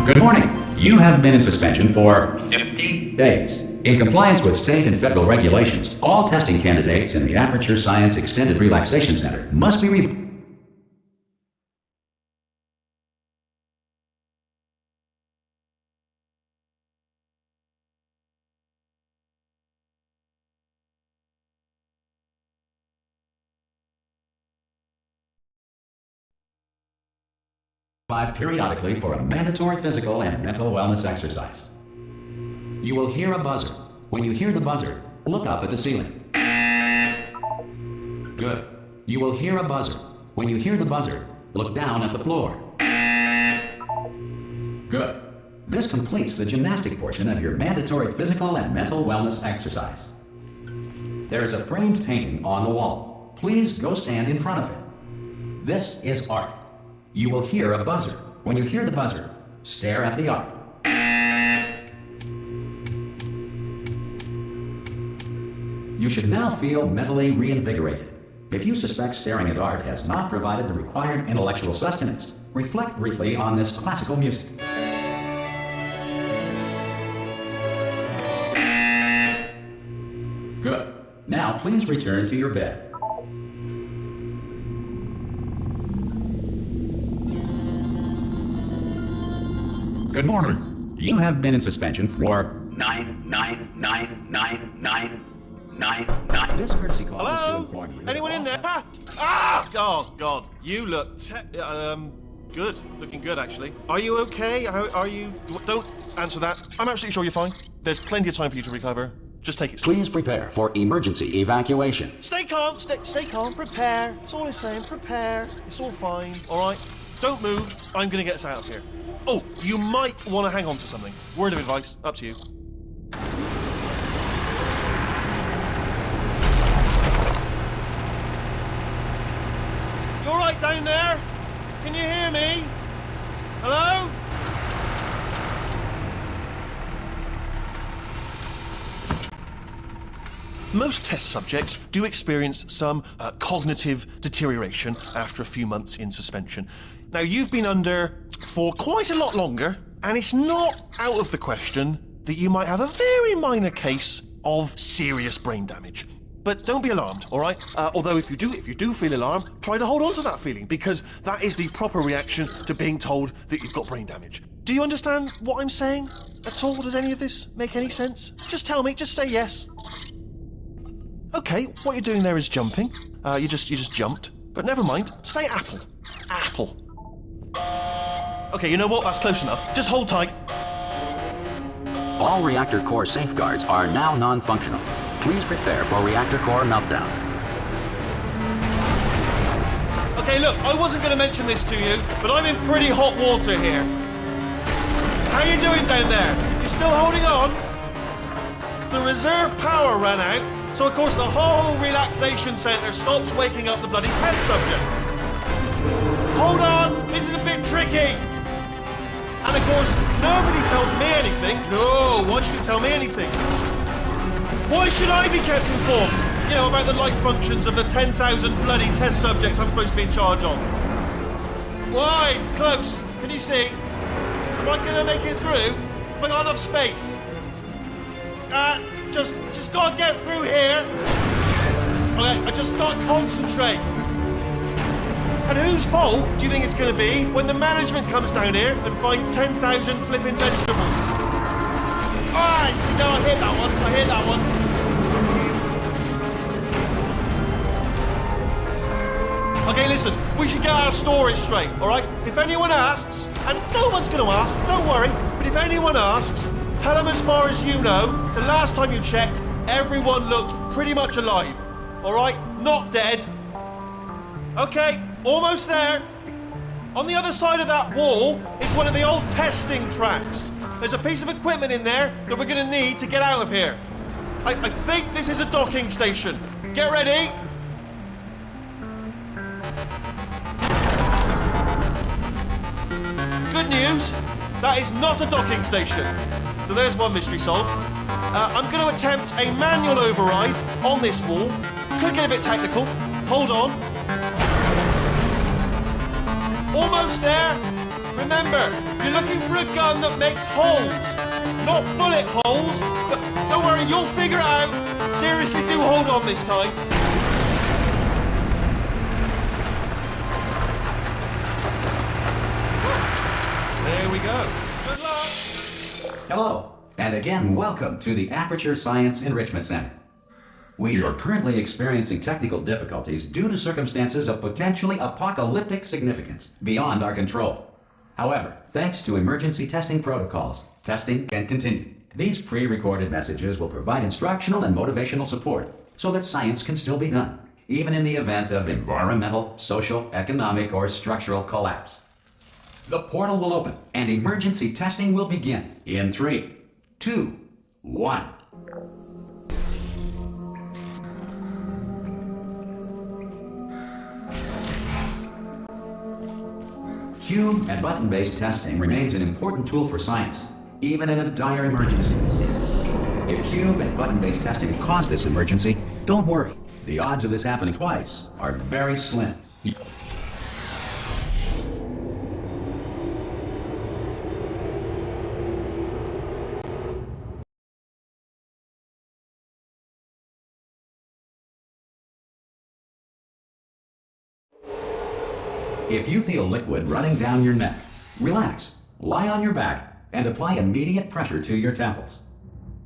Good morning. You have been in suspension for 50 days. In compliance with state and federal regulations, all testing candidates in the Aperture Science Extended Relaxation Center must be periodically for a mandatory physical and mental wellness exercise. You will hear a buzzer. When you hear the buzzer, look up at the ceiling. Good. You will hear a buzzer. When you hear the buzzer, look down at the floor. Good. This completes the gymnastic portion of your mandatory physical and mental wellness exercise. There is a framed painting on the wall. Please go stand in front of it. This is art. You will hear a buzzer. When you hear the buzzer, stare at the art. You should now feel mentally reinvigorated. If you suspect staring at art has not provided the required intellectual sustenance, reflect briefly on this classical music. Good. Now please return to your bed. Good morning. You have been in suspension for 9999999. This courtesy call is to inform you. Anyone in there? Ah! Oh God, you look good. Looking good, actually. Are you okay? Are you? Don't answer that. I'm absolutely sure you're fine. There's plenty of time for you to recover. Just take it slow. Please prepare for emergency evacuation. Stay calm. Stay calm. Prepare. That's all I'm saying. Prepare. It's all fine. All right. Don't move. I'm gonna get us out of here. Oh, you might want to hang on to something. Word of advice, up to you. You all right down there? Can you hear me? Hello? Most test subjects do experience some cognitive deterioration after a few months in suspension. Now, you've been under for quite a lot longer, and it's not out of the question that you might have a very minor case of serious brain damage. But don't be alarmed, all right? Although if you do feel alarmed, try to hold on to that feeling, because that is the proper reaction to being told that you've got brain damage. Do you understand what I'm saying at all? Does any of this make any sense? Just tell me, just say yes. Okay, what you're doing there is jumping. You just jumped. But never mind, say apple. Apple. Okay, you know what? That's close enough. Just hold tight. All reactor core safeguards are now non-functional. Please prepare for reactor core meltdown. Okay, look, I wasn't going to mention this to you, but I'm in pretty hot water here. How you doing down there? You still holding on? The reserve power ran out, so of course the whole relaxation centre stops waking up the bloody test subjects. Hold on, this is a bit tricky. And of course, nobody tells me anything. No, why should you tell me anything? Why should I be kept informed? You know, about the life functions of the 10,000 bloody test subjects I'm supposed to be in charge of. Why? It's close. Can you see? Am I gonna make it through? Have I got enough space? Just gotta get through here. Okay, I just gotta concentrate. And whose fault do you think it's going to be when the management comes down here and finds 10,000 flipping vegetables? Alright, see, no, I hear that one. Okay, listen, we should get our stories straight, alright? If anyone asks, and no one's going to ask, don't worry, but if anyone asks, tell them as far as you know, the last time you checked, everyone looked pretty much alive. Alright? Not dead. Okay. Almost there. On the other side of that wall is one of the old testing tracks. There's a piece of equipment in there that we're going to need to get out of here. I think this is a docking station. Get ready. Good news, that is not a docking station. So there's one mystery solved. I'm going to attempt a manual override on this wall. Could get a bit technical. Hold on. Almost there. Remember, you're looking for a gun that makes holes, not bullet holes. But don't worry, you'll figure it out. Seriously, do hold on this time. There we go. Good luck. Hello, and again, welcome to the Aperture Science Enrichment Center. We are currently experiencing technical difficulties due to circumstances of potentially apocalyptic significance beyond our control. However, thanks to emergency testing protocols, testing can continue. These pre-recorded messages will provide instructional and motivational support so that science can still be done, even in the event of environmental, social, economic, or structural collapse. The portal will open and emergency testing will begin in 3, 2, 1. Cube and button-based testing remains an important tool for science, even in a dire emergency. If cube and button-based testing caused this emergency, don't worry. The odds of this happening twice are very slim. If you feel liquid running down your neck, relax, lie on your back, and apply immediate pressure to your temples.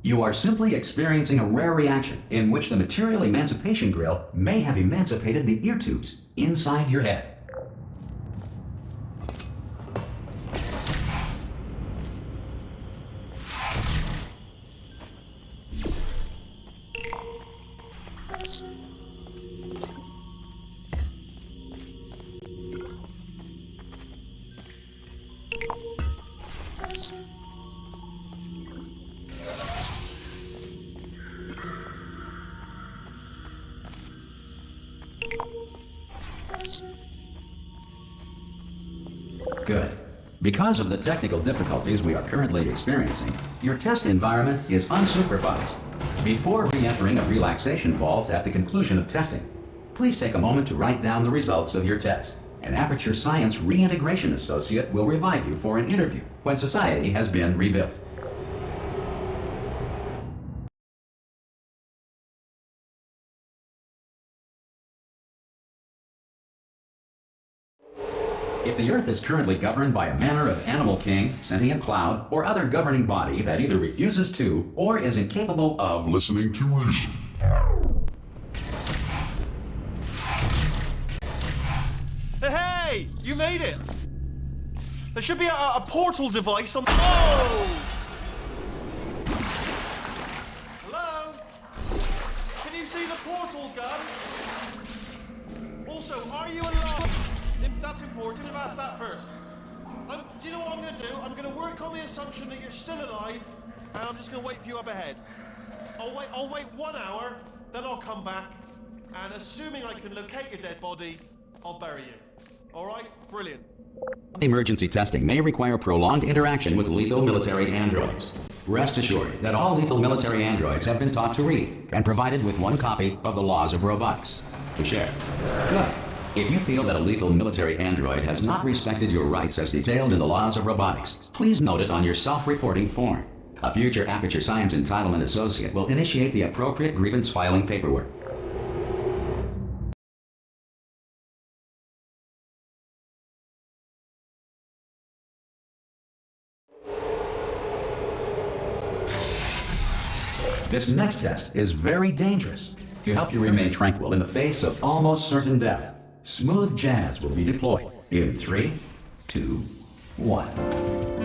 You are simply experiencing a rare reaction in which the material emancipation grill may have emancipated the ear tubes inside your head. Good. Because of the technical difficulties we are currently experiencing, your test environment is unsupervised. Before re-entering a relaxation vault at the conclusion of testing, please take a moment to write down the results of your test. An Aperture Science Reintegration Associate will revive you for an interview when society has been rebuilt. If the Earth is currently governed by a manner of animal king, sentient cloud, or other governing body that either refuses to or is incapable of listening to reason. Hey, you made it! There should be a portal device on the... Oh! Hello? Can you see the portal gun? Also, are you alive? That's important. I've asked that first. Do you know what I'm going to do? I'm going to work on the assumption that you're still alive, and I'm just going to wait for you up ahead. I'll wait 1 hour, then I'll come back, and assuming I can locate your dead body, I'll bury you. All right? Brilliant. Emergency testing may require prolonged interaction with lethal military androids. Rest assured that all lethal military androids have been taught to read and provided with 1 copy of the Laws of Robotics to share. Good. If you feel that a lethal military android has not respected your rights as detailed in the Laws of Robotics, please note it on your self-reporting form. A future Aperture Science Entitlement Associate will initiate the appropriate grievance filing paperwork. This next test is very dangerous. To help you remain tranquil in the face of almost certain death, smooth jazz will be deployed in 3, 2, 1.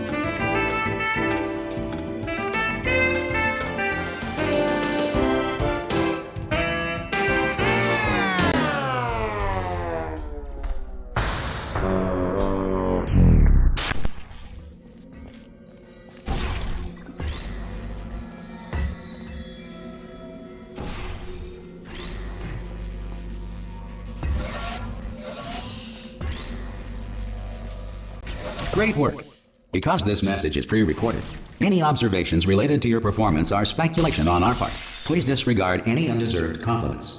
Great work. Because this message is pre-recorded, any observations related to your performance are speculation on our part. Please disregard any undeserved compliments.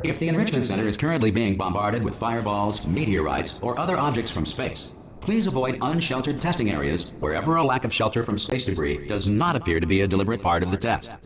if the Enrichment Center is currently being bombarded with fireballs, meteorites, or other objects from space, please avoid unsheltered testing areas wherever a lack of shelter from space debris does not appear to be a deliberate part of the test.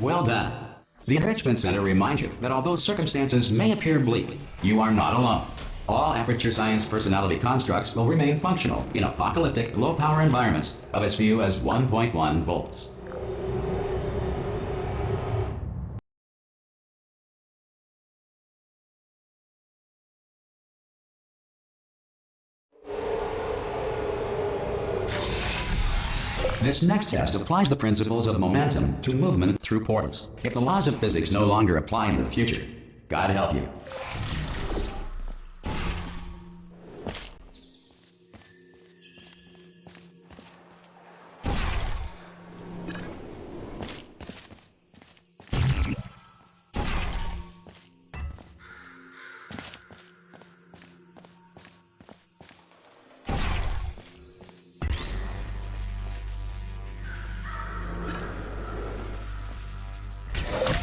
Well done. The Enrichment Center reminds you that although circumstances may appear bleak, you are not alone. All Aperture Science personality constructs will remain functional in apocalyptic, low-power environments of as few as 1.1 volts. This next test applies the principles of momentum to movement through portals. If the laws of physics no longer apply in the future, God help you.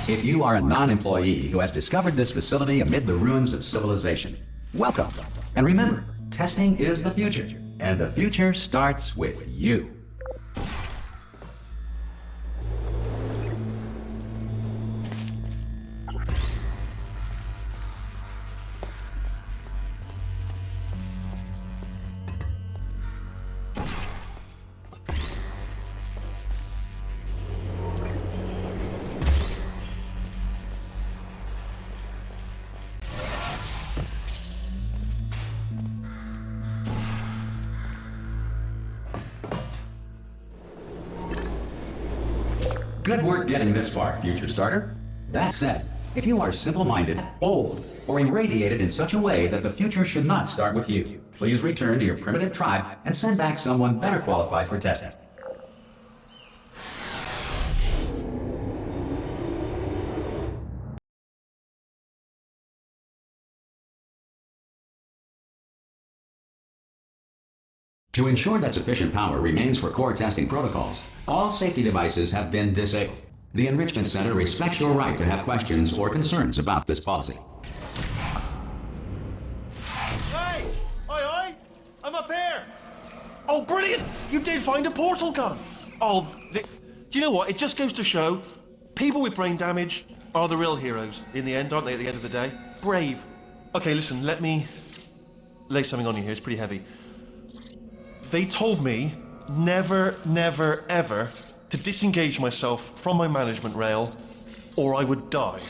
If you are a non-employee who has discovered this facility amid the ruins of civilization, welcome. And remember, testing is the future, and the future starts with you. Good work getting this far, future starter. That said, if you are simple-minded, old, or irradiated in such a way that the future should not start with you, please return to your primitive tribe and send back someone better qualified for testing. To ensure that sufficient power remains for core testing protocols, all safety devices have been disabled. The Enrichment Center respects your right to have questions or concerns about this policy. Hey! Oi, oi! I'm up here! Oh, brilliant! You did find a portal gun! Oh, do you know what? It just goes to show people with brain damage are the real heroes in the end, aren't they, at the end of the day? Brave. Okay, listen, let me lay something on you here. It's pretty heavy. They told me never, never, ever to disengage myself from my management rail or I would die.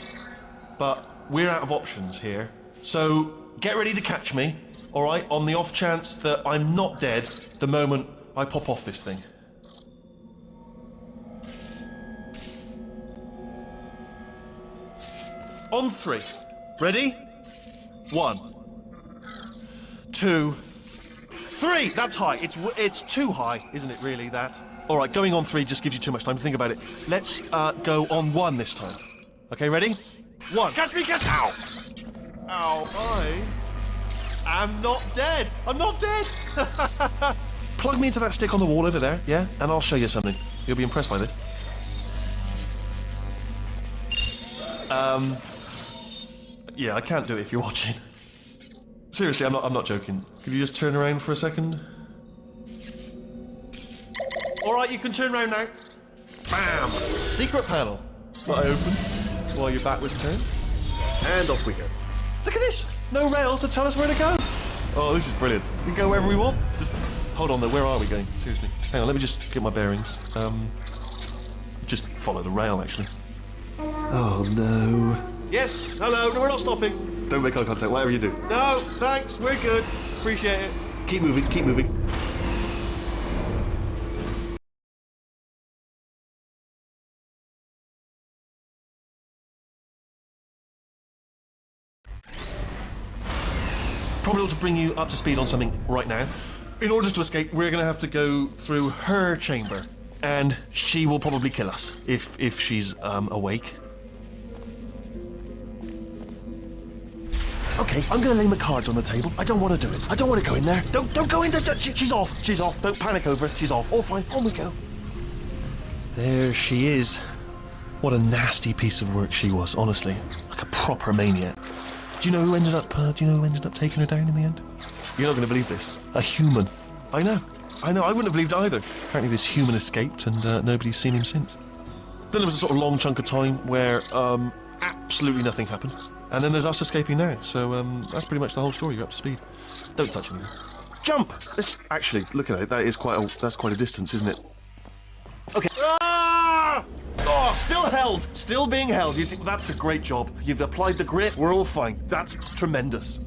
But we're out of options here. So get ready to catch me, all right, on the off chance that I'm not dead the moment I pop off this thing. On 3. Ready? 1, 2, 3! That's high. It's too high, isn't it, really, that? All right, going on 3 just gives you too much time to think about it. Let's go on 1 this time. Okay, ready? 1. Catch me, catch... Ow! Ow, I am not dead. I'm not dead. Plug me into that stick on the wall over there, yeah? And I'll show you something. You'll be impressed by this. Yeah, I can't do it if you're watching. Seriously, I'm not joking. Could you just turn around for a second? All right, you can turn around now. Bam! Secret panel. That I opened while your back was turned. And off we go. Look at this! No rail to tell us where to go. Oh, this is brilliant. We can go wherever we want. Just hold on there. Where are we going? Seriously. Hang on, let me just get my bearings. Just follow the rail, actually. Oh, no. Yes, hello. No, we're not stopping. Don't make eye contact, whatever you do. No, thanks. We're good. Appreciate it. Keep moving, keep moving. Probably ought to bring you up to speed on something right now. In order to escape, we're going to have to go through her chamber. And she will probably kill us, if she's, awake. Okay, I'm going to lay my cards on the table. I don't want to do it. I don't want to go in there. Don't go in there. She's off. She's off. Don't panic over her. She's off. All fine. On we go. There she is. What a nasty piece of work she was, honestly. Like a proper maniac. Do you know who ended up taking her down in the end? You're not going to believe this. A human. I know. I wouldn't have believed either. Apparently this human escaped and nobody's seen him since. Then there was a sort of long chunk of time where absolutely nothing happened. And then there's us escaping now. So that's pretty much the whole story. You're up to speed. Don't touch anything. Jump! Actually, look at it. That's quite a distance, isn't it? Okay. Ah! Oh, still held. Still being held. That's a great job. You've applied the grip. We're all fine. That's tremendous.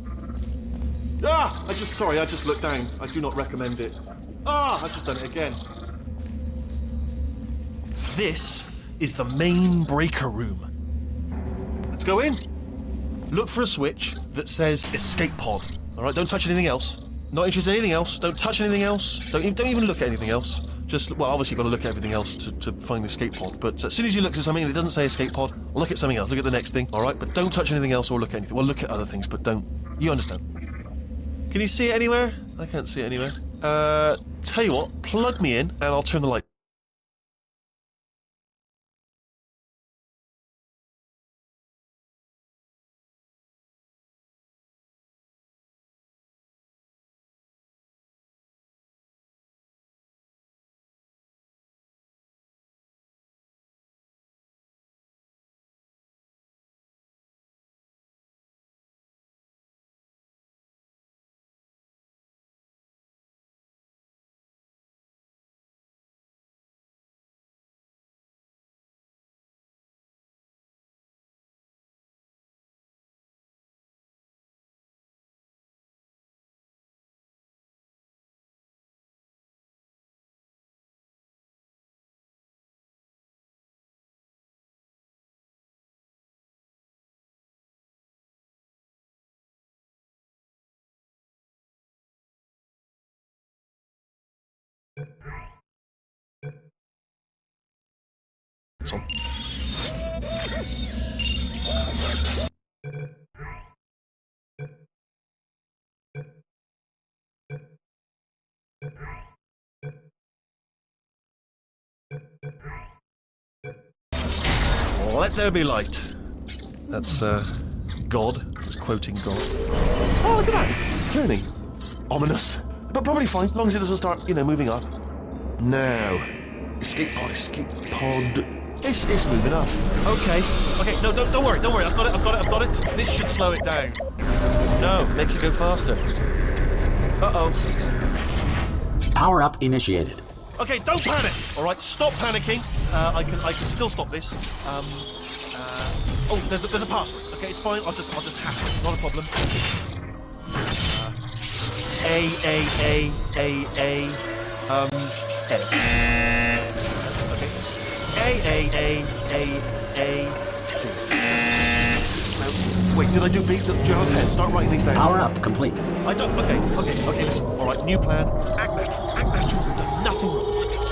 Ah! I just looked down. I do not recommend it. Ah! I've just done it again. This is the main breaker room. Let's go in. Look for a switch that says escape pod. All right, don't touch anything else. Not interested in anything else. Don't touch anything else. Don't even look at anything else. Just, well, obviously you've got to look at everything else to find the escape pod. But as soon as you look at something and it doesn't say escape pod, look at something else. Look at the next thing, all right? But don't touch anything else or look at anything. Well, look at other things, but don't. You understand? Can you see it anywhere? I can't see it anywhere. Tell you what, plug me in and I'll turn the light. It's on. Let there be light. That's, God. He's quoting God. Oh, look at that! Turning. Ominous. But probably fine, as long as it doesn't start, moving up. Now. Escape pod. It's moving up. Okay, no, don't worry. I've got it. This should slow it down. No, makes it go faster. Uh-oh. Power up initiated. Okay, don't panic. All right, stop panicking. I can still stop this. Oh, there's a password. Okay, it's fine. I'll just hack it. Not a problem. A. A-C. Wait, did I do B? Do you have a pen? Start writing these down. Power up complete. I don't. Okay, listen. All right, new plan. Act natural. We've done nothing wrong.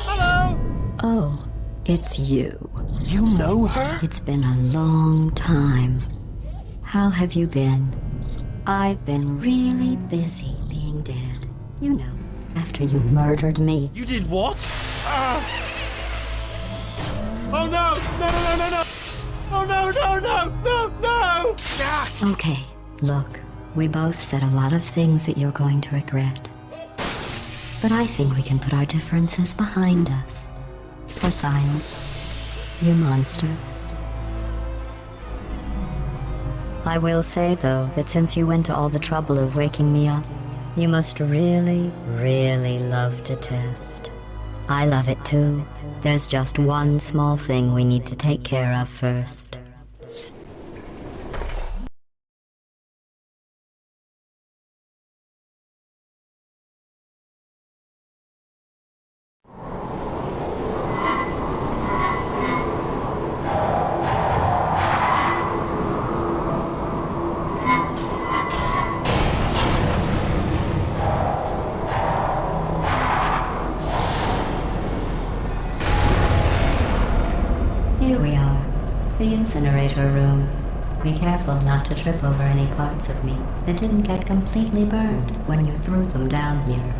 Hello! Oh, it's you. You know her? It's been a long time. How have you been? I've been really busy being dead. You know, after you murdered me. You did what? Oh no! No! Oh no! Ah! Okay, look, we both said a lot of things that you're going to regret. But I think we can put our differences behind us. For science, you monster. I will say, though, that since you went to all the trouble of waking me up, you must really, really love to test. I love it too. There's just one small thing we need to take care of first. Here we are, the incinerator room. Be careful not to trip over any parts of me that didn't get completely burned when you threw them down here.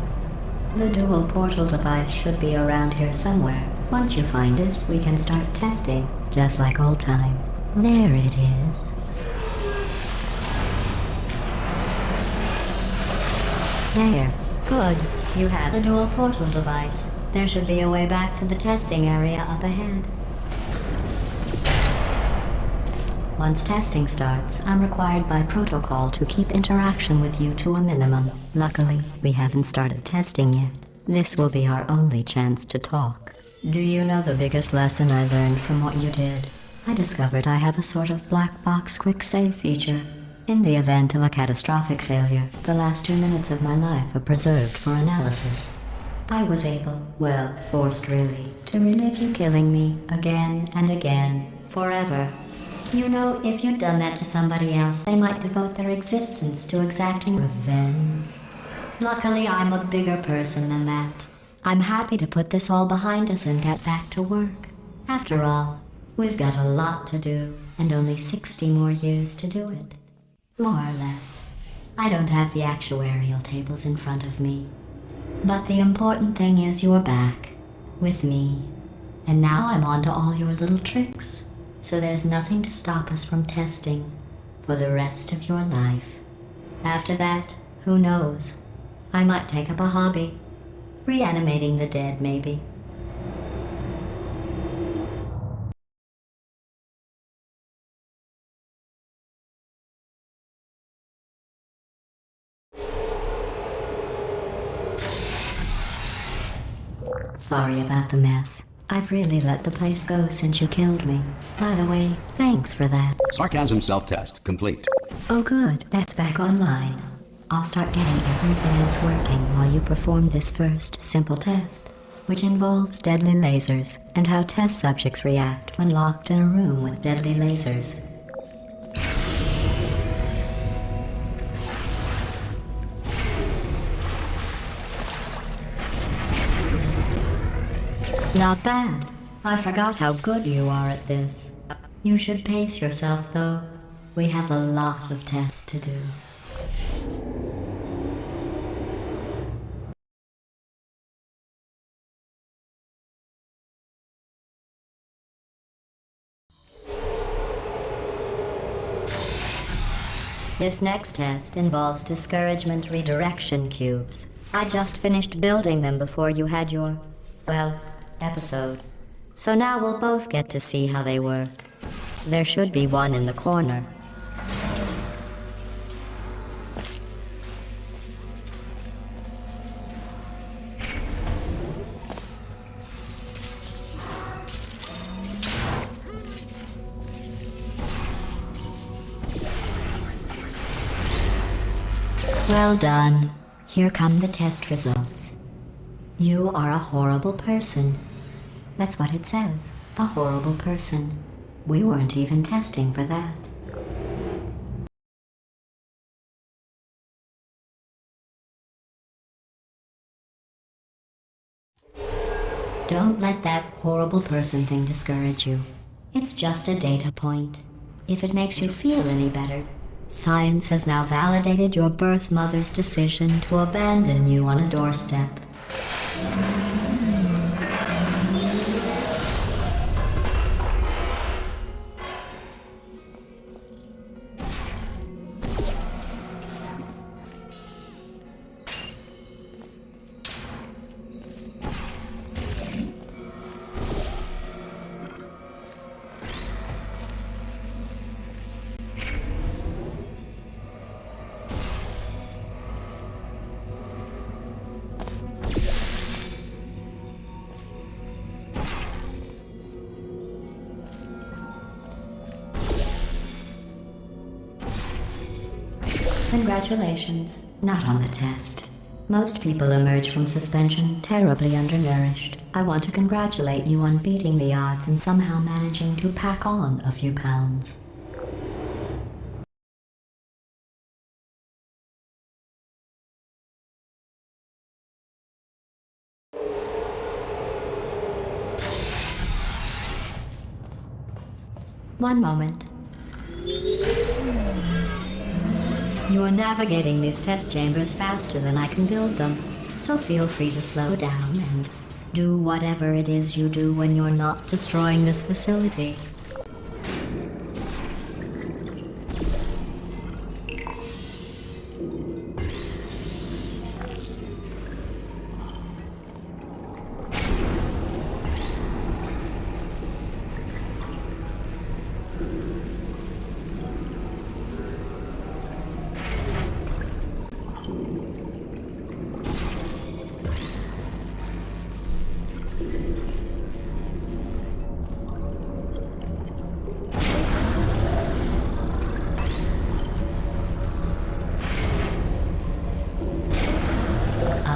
The dual portal device should be around here somewhere. Once you find it, we can start testing, just like old times. There it is. There. Good. You have the dual portal device. There should be a way back to the testing area up ahead. Once testing starts, I'm required by protocol to keep interaction with you to a minimum. Luckily, we haven't started testing yet. This will be our only chance to talk. Do you know the biggest lesson I learned from what you did? I discovered I have a sort of black box quick save feature. In the event of a catastrophic failure, the last 2 minutes of my life are preserved for analysis. I was able, well, forced really, to relive you killing me again and again, forever. You know, if you'd done that to somebody else, they might devote their existence to exacting revenge. Luckily, I'm a bigger person than that. I'm happy to put this all behind us and get back to work. After all, we've got a lot to do, and only 60 more years to do it. More or less. I don't have the actuarial tables in front of me. But the important thing is you're back, with me. And now I'm on to all your little tricks. So there's nothing to stop us from testing for the rest of your life. After that, who knows? I might take up a hobby. Reanimating the dead, maybe. Sorry about the mess. I've really let the place go since you killed me. By the way, thanks for that. Sarcasm self-test complete. Oh good, that's back online. I'll start getting everything else working while you perform this first, simple test, which involves deadly lasers and how test subjects react when locked in a room with deadly lasers. Not bad. I forgot how good you are at this. You should pace yourself, though. We have a lot of tests to do. This next test involves discouragement redirection cubes. I just finished building them before you had your, well, episode. So now we'll both get to see how they work. There should be one in the corner. Well done. Here come the test results. You are a horrible person. That's what it says. A horrible person. We weren't even testing for that. Don't let that horrible person thing discourage you. It's just a data point. If it makes you feel any better, science has now validated your birth mother's decision to abandon you on a doorstep. Congratulations. Not on the test. Most people emerge from suspension terribly undernourished. I want to congratulate you on beating the odds and somehow managing to pack on a few pounds. One moment. You are navigating these test chambers faster than I can build them, so feel free to slow down and do whatever it is you do when you're not destroying this facility.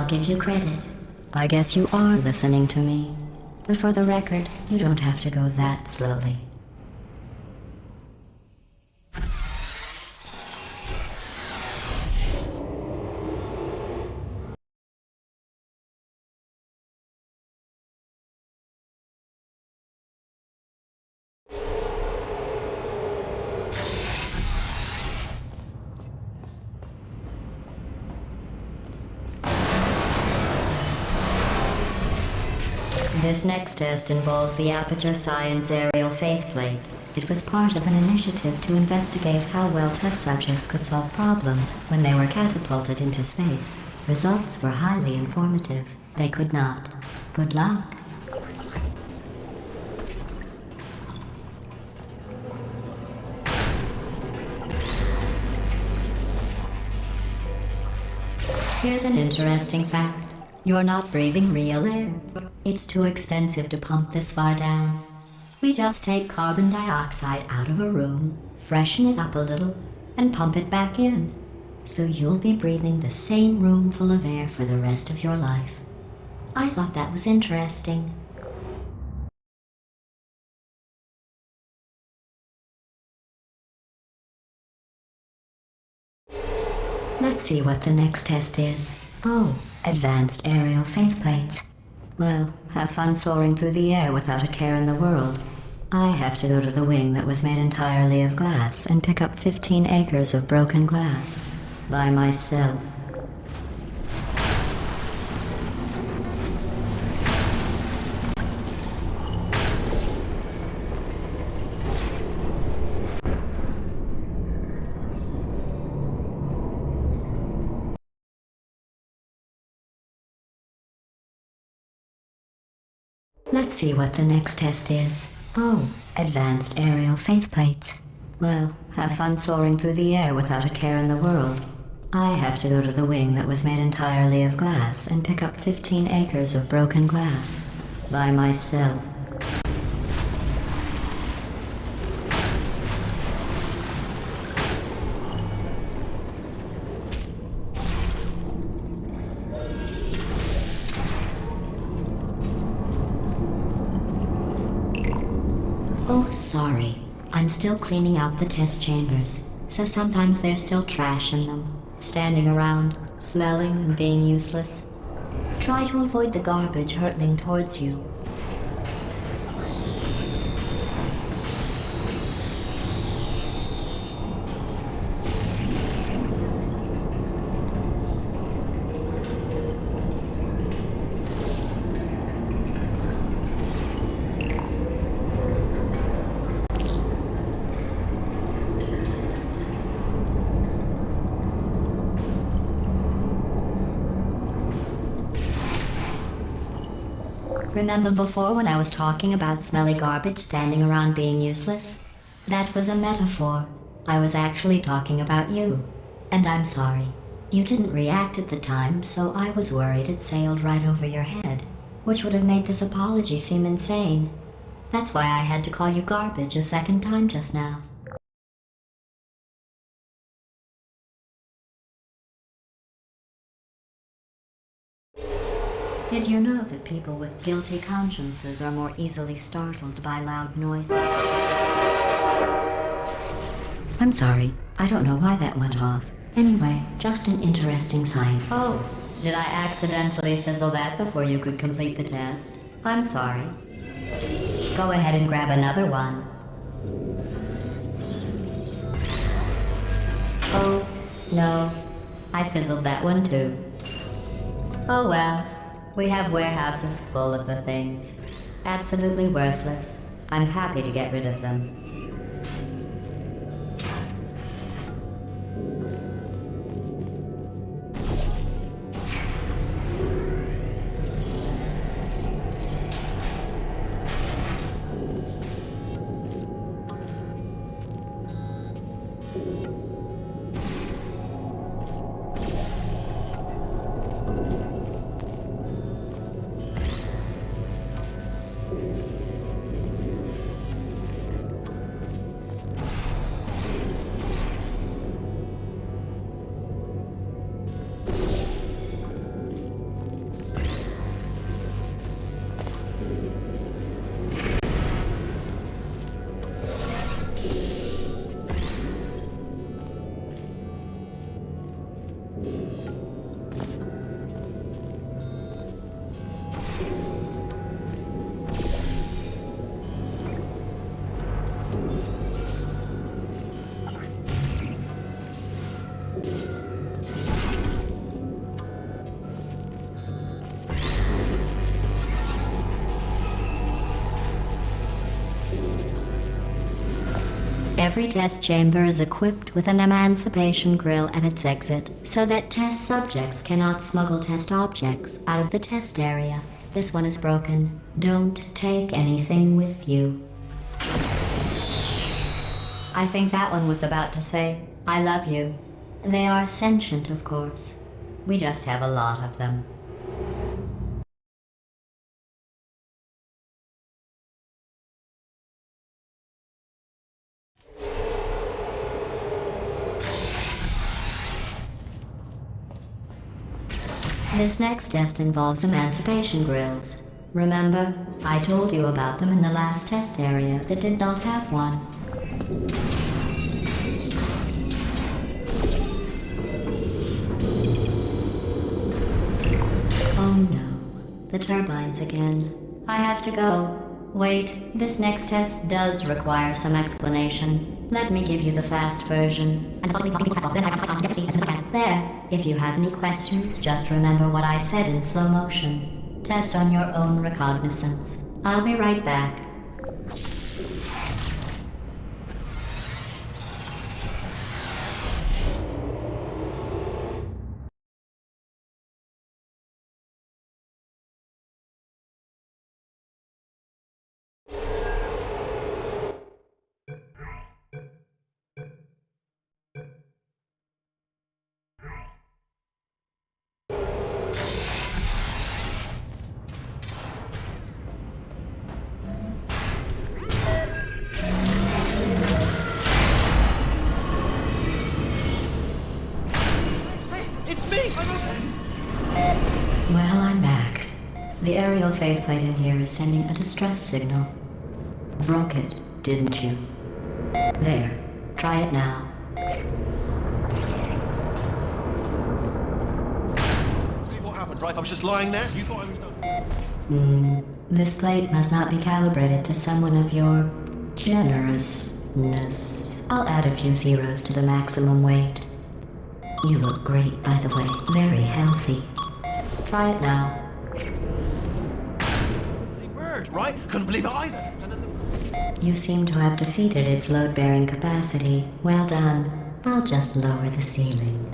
Give you credit. I guess you are listening to me. But for the record, you don't have to go that slowly. This next test involves the Aperture Science Aerial Faceplate. It was part of an initiative to investigate how well test subjects could solve problems when they were catapulted into space. Results were highly informative. They could not. Good luck. Here's an interesting fact. You're not breathing real air. It's too expensive to pump this far down. We just take carbon dioxide out of a room, freshen it up a little, and pump it back in. So you'll be breathing the same room full of air for the rest of your life. I thought that was interesting. Let's see what the next test is. Oh, advanced aerial faceplates. Well, have fun soaring through the air without a care in the world. I have to go to the wing that was made entirely of glass and pick up 15 acres of broken glass. By myself. Let's see what the next test is. Oh, advanced aerial faceplates. Well, have fun soaring through the air without a care in the world. I have to go to the wing that was made entirely of glass and pick up 15 acres of broken glass. By myself. Oh, sorry. I'm still cleaning out the test chambers, so sometimes there's still trash in them, standing around, smelling and being useless. Try to avoid the garbage hurtling towards you. Remember before when I was talking about smelly garbage standing around being useless? That was a metaphor. I was actually talking about you. And I'm sorry. You didn't react at the time, so I was worried it sailed right over your head, which would have made this apology seem insane. That's why I had to call you garbage a second time just now. Did you know that people with guilty consciences are more easily startled by loud noises? I'm sorry. I don't know why that went off. Anyway, just an interesting sign. Oh, did I accidentally fizzle that before you could complete the test? I'm sorry. Go ahead and grab another one. Oh, no. I fizzled that one too. Oh well. We have warehouses full of the things. Absolutely worthless. I'm happy to get rid of them. Every test chamber is equipped with an emancipation grill at its exit, so that test subjects cannot smuggle test objects out of the test area. This one is broken. Don't take anything with you. I think that one was about to say, I love you. They are sentient, of course. We just have a lot of them. This next test involves emancipation grills. Remember, I told you about them in the last test area that did not have one. Oh no, the turbines again. I have to go. Wait, this next test does require some explanation. Let me give you the fast version. There, if you have any questions, just remember what I said in slow motion. Test on your own recognizance. I'll be right back. Well, I'm back. The aerial faceplate in here is sending a distress signal. Broke it, didn't you? There, try it now. What happened, right? I was just lying there. You thought I was done. This plate must not be calibrated to someone of your generousness. I'll add a few zeros to the maximum weight. You look great, by the way. Very healthy. Try it now. Hey, bird, right? Couldn't believe it either. And then You seem to have defeated its load-bearing capacity. Well done. I'll just lower the ceiling.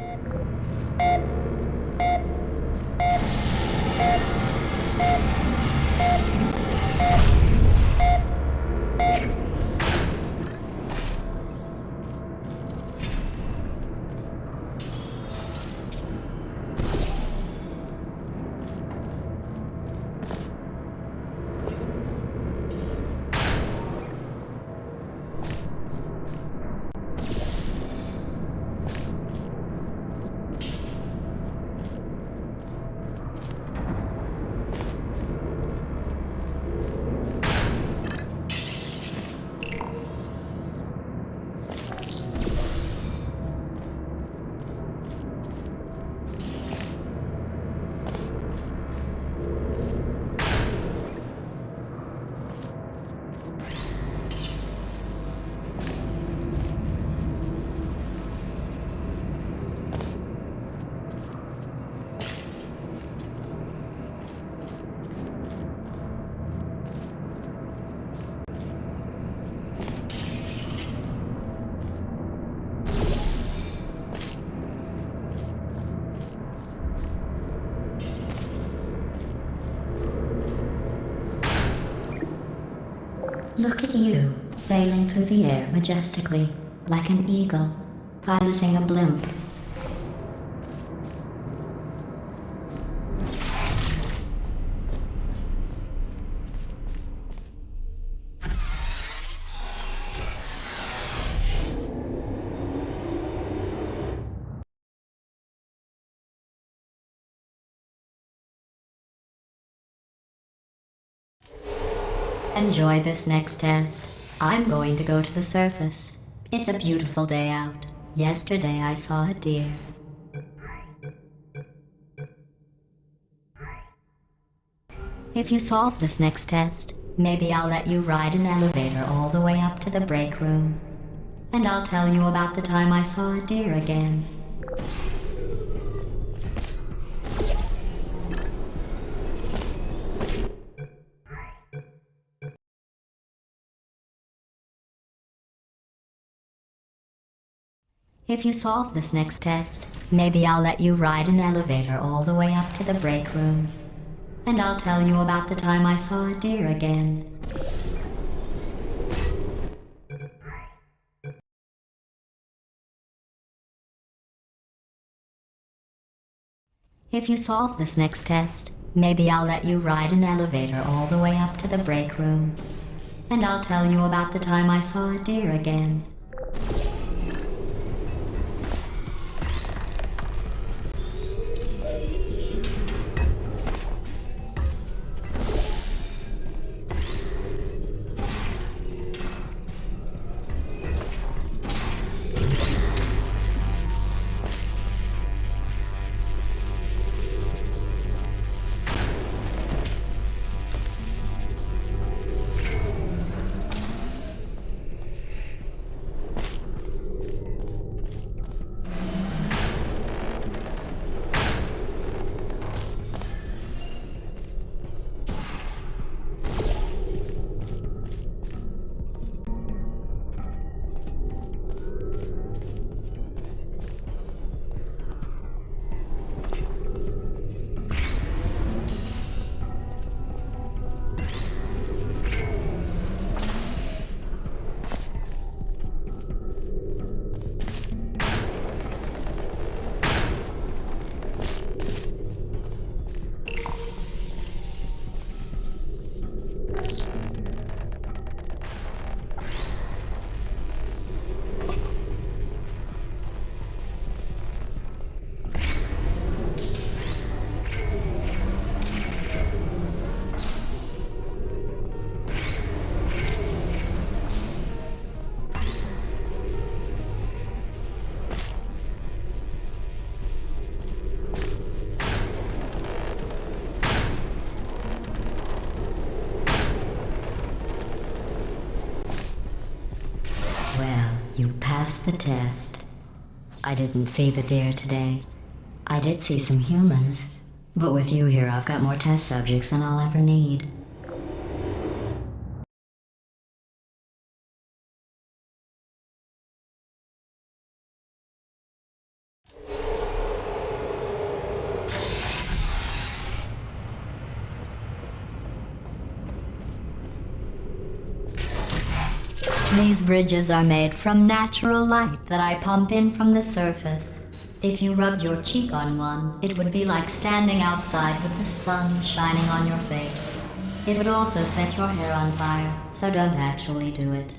Look at you, sailing through the air majestically, like an eagle, piloting a blimp. Enjoy this next test. I'm going to go to the surface. It's a beautiful day out. Yesterday I saw a deer. If you solve this next test, maybe I'll let you ride an elevator all the way up to the break room. And I'll tell you about the time I saw a deer again. If you solve this next test, maybe I'll let you ride an elevator all the way up to the break room. And I'll tell you about the time I saw a deer again. If you solve this next test, maybe I'll let you ride an elevator all the way up to the break room. And I'll tell you about the time I saw a deer again. You passed the test. I didn't see the deer today. I did see some humans. But with you here, I've got more test subjects than I'll ever need. These bridges are made from natural light that I pump in from the surface. If you rubbed your cheek on one, it would be like standing outside with the sun shining on your face. It would also set your hair on fire, so don't actually do it.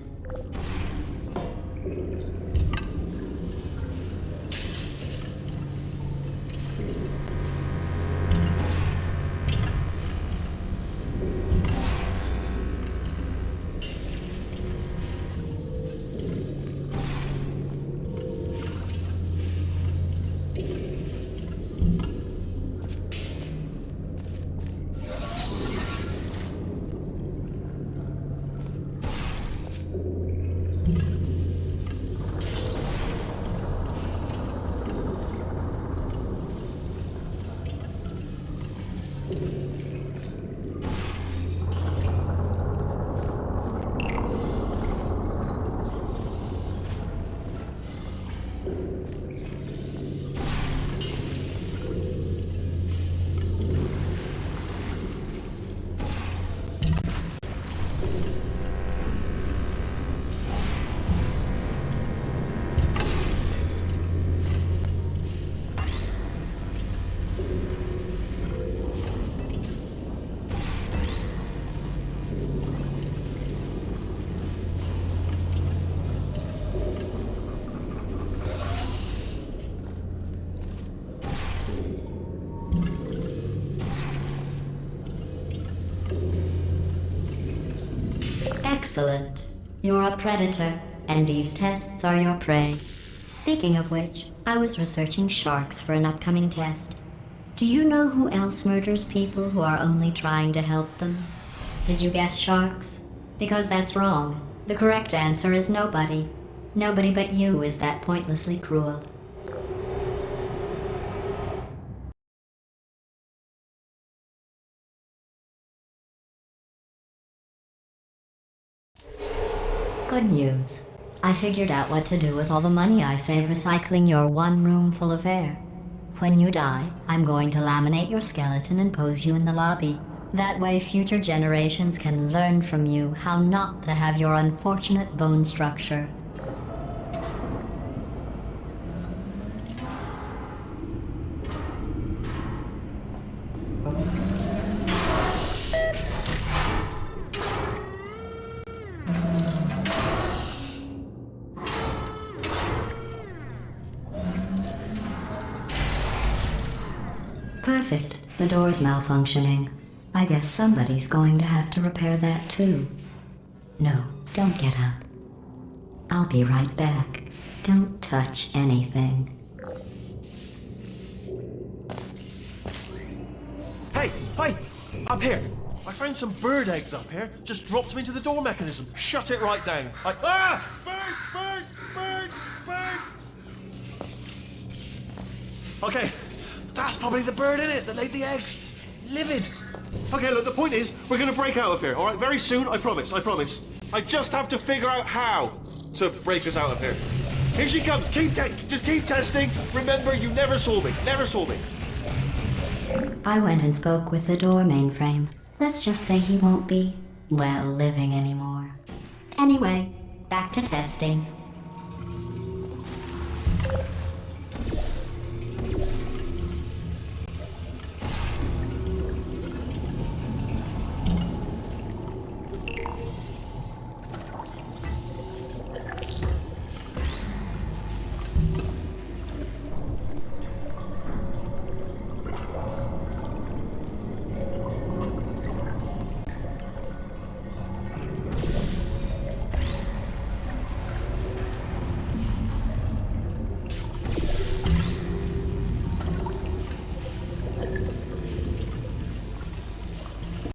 Excellent. You're a predator, and these tests are your prey. Speaking of which, I was researching sharks for an upcoming test. Do you know who else murders people who are only trying to help them? Did you guess sharks? Because that's wrong. The correct answer is nobody. Nobody but you is that pointlessly cruel. Good news. I figured out what to do with all the money I save recycling your one room full of air. When you die, I'm going to laminate your skeleton and pose you in the lobby. That way future generations can learn from you how not to have your unfortunate bone structure. Perfect. The door's malfunctioning. I guess somebody's going to have to repair that too. No, don't get up. I'll be right back. Don't touch anything. Hey, up here. I found some bird eggs up here. Just dropped them into the door mechanism. Shut it right down. Bird! Okay, that's probably the bird in it that laid the eggs. Livid. Okay, look, the point is, we're gonna break out of here, all right? Very soon, I promise. I just have to figure out how to break us out of here. Here she comes. Just keep testing. Remember, you never saw me. I went and spoke with the door mainframe. Let's just say he won't be, well, living anymore. Anyway, back to testing.